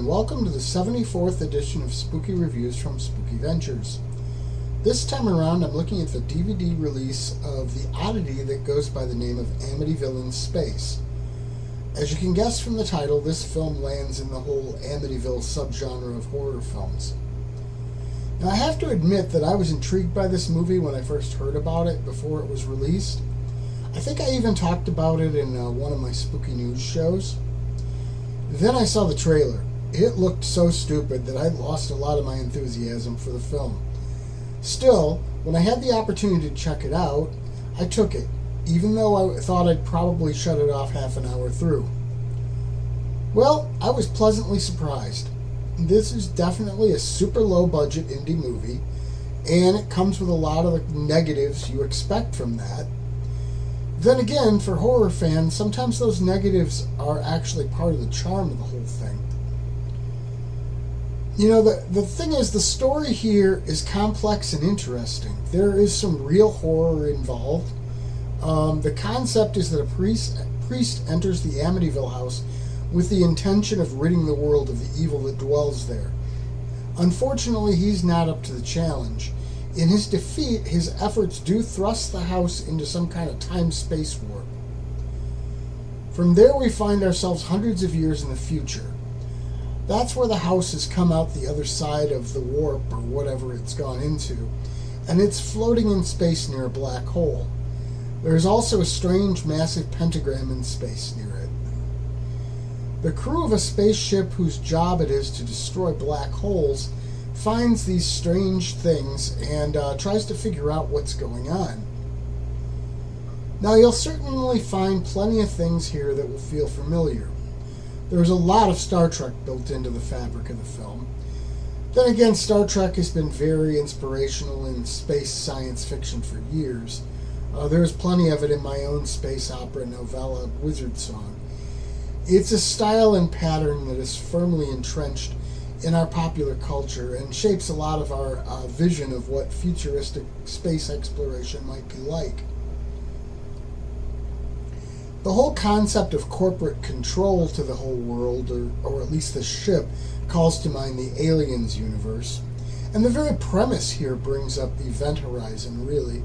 and welcome to the 74th edition of Spooky Reviews from Spooky Ventures. This time around, I'm looking at the DVD release of the oddity that goes by the name of Amityville in Space. As you can guess from the title, this film lands in the whole Amityville subgenre of horror films. Now, I have to admit that I was intrigued by this movie when I first heard about it before it was released. I think I even talked about it in one of my Spooky News shows. Then I saw the trailer. It looked so stupid that I lost a lot of my enthusiasm for the film. Still, when I had the opportunity to check it out, I took it, even though I thought I'd probably shut it off half an hour through. Well, I was pleasantly surprised. This is definitely a super low-budget indie movie, and it comes with a lot of the negatives you expect from that. Then again, for horror fans, sometimes those negatives are actually part of the charm of the whole thing. You know, the thing is, the story here is complex and interesting. There is some real horror involved. The concept is that a priest enters the Amityville house with the intention of ridding the world of the evil that dwells there. Unfortunately, he's not up to the challenge. In his defeat, his efforts do thrust the house into some kind of time-space warp. From there, we find ourselves hundreds of years in the future. That's where the house has come out the other side of the warp, or whatever it's gone into, and it's floating in space near a black hole. There's also a strange, massive pentagram in space near it. The crew of a spaceship whose job it is to destroy black holes finds these strange things and tries to figure out what's going on. Now, you'll certainly find plenty of things here that will feel familiar. There's a lot of Star Trek built into the fabric of the film. Then again, Star Trek has been very inspirational in space science fiction for years. There's plenty of it in my own space opera novella, Wizard Song. It's a style and pattern that is firmly entrenched in our popular culture and shapes a lot of our vision of what futuristic space exploration might be like. The whole concept of corporate control to the whole world, or at least the ship, calls to mind the Aliens universe. And the very premise here brings up Event Horizon, really.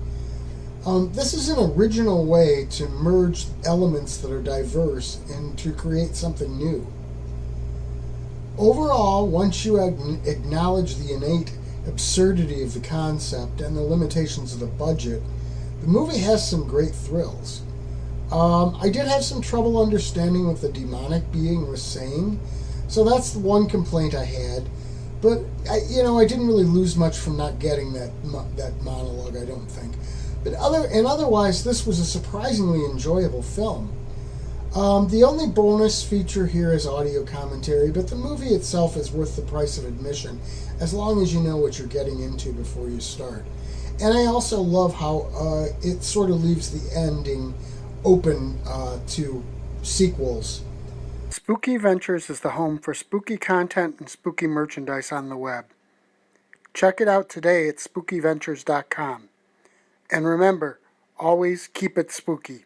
This is an original way to merge elements that are diverse and to create something new. Overall, once you acknowledge the innate absurdity of the concept and the limitations of the budget, the movie has some great thrills. I did have some trouble understanding what the demonic being was saying, so that's the one complaint I had. But I didn't really lose much from not getting that monologue, I don't think. But otherwise, this was a surprisingly enjoyable film. The only bonus feature here is audio commentary, but the movie itself is worth the price of admission as long as you know what you're getting into before you start. And I also love how it sort of leaves the ending open to sequels. Spooky Ventures is the home for spooky content and spooky merchandise on the web. Check it out today at spookyventures.com. And remember, always keep it spooky.